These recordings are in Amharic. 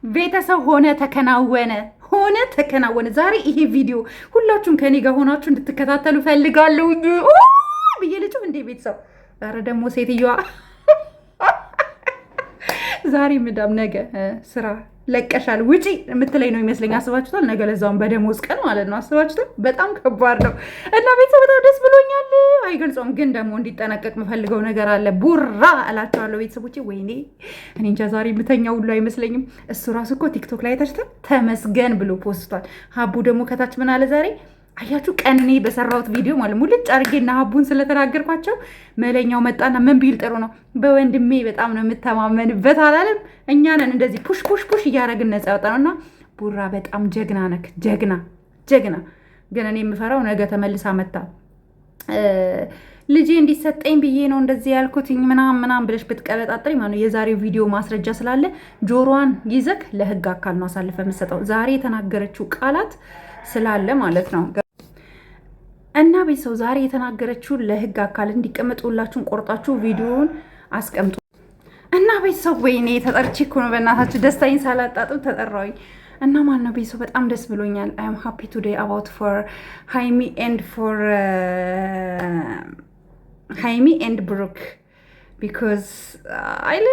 ቤተሰብ ሆነ ተከናወነ። ዛሬ ይሄ ቪዲዮ ሁላችሁም ከኔ ጋር ሆናችሁ እንድትከታተሉ ፈልጋለሁ ብዬ ልጩህ እንዴ ቤተሰብ። ኧረ ደግሞ ሴትዮዋ ዛሬ ምዳም ነገ ስራ ለቀሻል ውጪ የምትለኝ ነው ይመስለኝ። አስባችሁታል? ነገ ለዛውን በደሞዝ ቀን ማለት ነው። አስባችሁታል? በጣም ከባድ ነው እና ቤተሰብ በጣም ደስ ብሎኛል። አይገልጸውም ግን ደግሞ እንዲጠነቀቅ የምፈልገው ነገር አለ። ቡራ እላቸዋለሁ ቤተሰቦቼ። ወይኔ እኔ እንጃ ዛሬ የምተኛው ሁሉ አይመስለኝም። እሱ ራሱ እኮ ቲክቶክ ላይ ተችተን ተመስገን ብሎ ፖስቷል። ሀቡ ደግሞ ከታች ምን አለ ዛሬ አያችሁ? ቀን እኔ በሰራሁት ቪዲዮ ማለት ሙልጭ አድርጌና ሀቡን ስለተናገርኳቸው መለኛው መጣና ምን ቢል ጥሩ ነው፣ በወንድሜ በጣም ነው የምተማመንበት አላለም? እኛ ነን እንደዚህ ፑሽ ፑሽ ፑሽ እያደረግን ነፃ ያወጣ ነው። እና ቡራ በጣም ጀግና ነክ፣ ጀግና። ግን እኔ የምፈራው ነገ ተመልሳ መጣ ልጄ እንዲሰጠኝ ብዬ ነው እንደዚህ ያልኩትኝ ምናምን ብለሽ ብትቀበጣጥሪ ማለት ነው። የዛሬው ቪዲዮ ማስረጃ ስላለ ጆሮዋን ይዘክ ለህግ አካል ነው አሳልፈ የምትሰጠው። ዛሬ የተናገረችው ቃላት ስላለ ማለት ነው። እና ቤተሰው ዛሬ የተናገረችውን ለህግ አካል እንዲቀመጡላችሁን ቆርጣችሁ ቪዲዮውን አስቀምጡ። እና ቤተሰው ወይኔ ተጠርቼ እኮ ነው በእናታችሁ ደስታዬን ሳላጣጥም ተጠራሁኝ። እና ማን ነው ቤተሰው በጣም ደስ ብሎኛል። አይ አም ሃፒ ቱዴይ አባውት ፎር ሃይሚ ኤንድ ብሩክ ቢኮዝ አይለ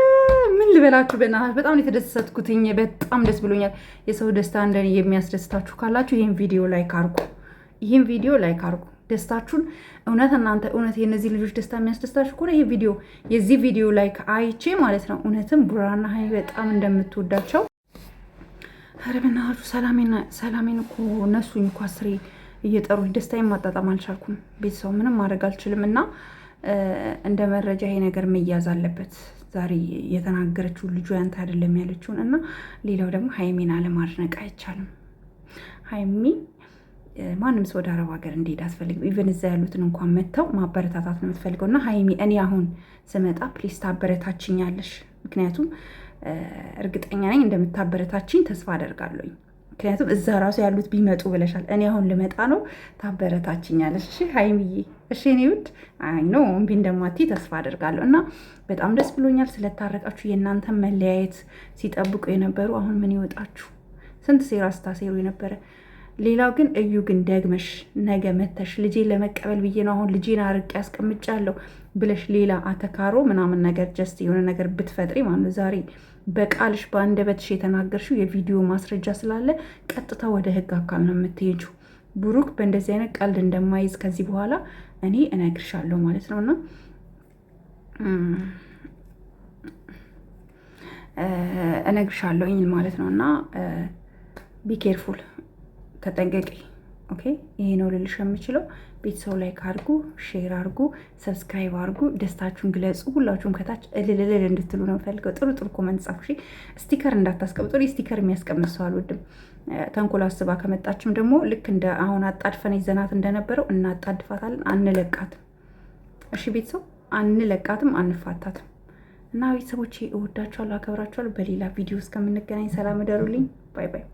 ምን ልበላችሁ በእናታችሁ በጣም የተደሰትኩትኝ። በጣም ደስ ብሎኛል። የሰው ደስታ እንደኔ የሚያስደስታችሁ ካላችሁ ይህን ቪዲዮ ላይክ አርጉ። ደስታችሁን እውነት የእነዚህ ልጆች ደስታ የሚያስደስታችሁ ከሆነ የዚህ ቪዲዮ ላይክ አይቼ ማለት ነው እውነትም ቡራና ሀይሚ በጣም እንደምትወዳቸው። ኧረ በእናታችሁ ሰላሜን እኮ እነሱኝ እኮ አስሬ እየጠሩኝ ደስታዬን ማጣጣም አልቻልኩም። ቤተሰብ ምንም ማድረግ አልችልም። እና እንደ መረጃ ይሄ ነገር መያዝ አለበት። ዛሬ የተናገረችውን ልጁ ያንተ አይደለም ያለችውን እና ሌላው ደግሞ ሀይሚን አለማድነቅ አይቻልም። ሀይሚ ማንም ሰው ወደ አረብ ሀገር እንዲሄድ አስፈልግም። ኢቨን እዛ ያሉትን እንኳን መጥተው ማበረታታት ነው የምትፈልገው። እና ሀይሚ እኔ አሁን ስመጣ ፕሊስ ታበረታችኛለሽ። ምክንያቱም እርግጠኛ ነኝ እንደምታበረታችኝ ተስፋ አደርጋለሁኝ። ምክንያቱም እዛ ራሱ ያሉት ቢመጡ ብለሻል። እኔ አሁን ልመጣ ነው፣ ታበረታችኛለሽ። እሺ ሀይሚዬ፣ እሺ እኔ ውድ አይ ኖ እምቢ እንደማትይ ተስፋ አደርጋለሁ። እና በጣም ደስ ብሎኛል ስለታረቃችሁ። የእናንተን መለያየት ሲጠብቁ የነበሩ አሁን ምን ይወጣችሁ? ስንት ሴራ ስታሴሩ የነበረ። ሌላው ግን እዩ ግን ደግመሽ ነገ መተሽ ልጄን ለመቀበል ብዬ ነው አሁን ልጄን አርቄ ያስቀምጫለሁ ብለሽ ሌላ አተካሮ ምናምን ነገር ጀስት የሆነ ነገር ብትፈጥሪ ማለት ዛሬ በቃልሽ በአንደበትሽ የተናገርሽው የቪዲዮ ማስረጃ ስላለ ቀጥታ ወደ ህግ አካል ነው የምትሄጂው። ብሩክ በእንደዚህ አይነት ቀልድ እንደማይዝ ከዚህ በኋላ እኔ እነግርሻለሁ ማለት ነው። እና እነግርሻለሁ ማለት ነው። እና ቢኬርፉል ተጠንቀቂ። ኦኬ፣ ይሄ ነው ልልሽ የምችለው። ቤተሰው ላይክ አድርጉ፣ ሼር አድርጉ፣ ሰብስክራይብ አድርጉ፣ ደስታችሁን ግለጹ። ሁላችሁም ከታች እልልልል እንድትሉ ነው ፈልገው። ጥሩ ኮመንት ጻፉ። ስቲከር እንዳታስቀምጡ። ስቲከር የሚያስቀምጥ ሰው አልወድም። ተንኮል አስባ ከመጣችም ደግሞ ልክ እንደ አሁን አጣድፈን ይዘናት እንደነበረው እናጣድፋታለን። አንለቃትም። እሺ ቤተሰው አንለቃትም፣ አንፋታትም። እና ቤተሰቦቼ እወዳችኋለሁ፣ አከብራችኋለሁ። በሌላ ቪዲዮ እስከምንገናኝ ሰላም እደሩልኝ። ባይ ባይ።